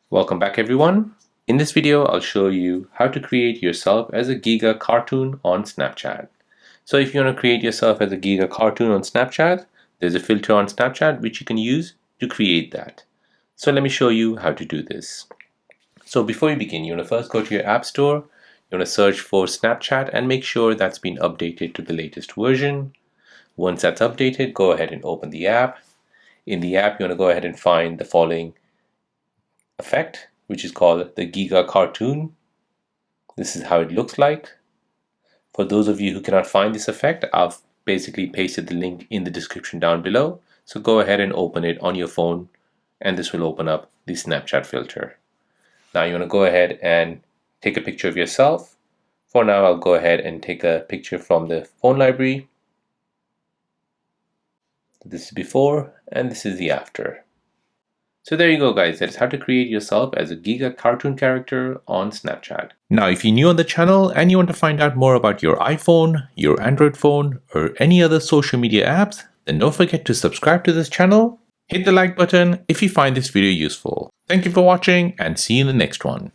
Welcome back everyone. In this video, I'll show you how to create yourself as a Giga cartoon on Snapchat. So if you want to create yourself as a Giga cartoon on Snapchat, there's a filter on Snapchat which you can use to create that. So let me show you how to do this. So before you begin, you want to first go to your app store. You want to search for Snapchat and make sure that's been updated to the latest version. Once that's updated, go ahead and open the app. In the app, you want to go ahead and find the following effect, which is called the Giga cartoon. This is how it looks like. For those of you who cannot find this effect, I've basically pasted the link in the description down below. So go ahead and open it on your phone and this will open up the Snapchat filter. Now you want to go ahead and take a picture of yourself. For now, I'll go ahead and take a picture from the phone library. This is before and this is the after. So there you go guys, that's how to create yourself as a Giga cartoon character on Snapchat. Now if you're new on the channel and you want to find out more about your iPhone, your Android phone, or any other social media apps, then don't forget to subscribe to this channel. Hit the like button if you find this video useful. Thank you for watching and see you in the next one.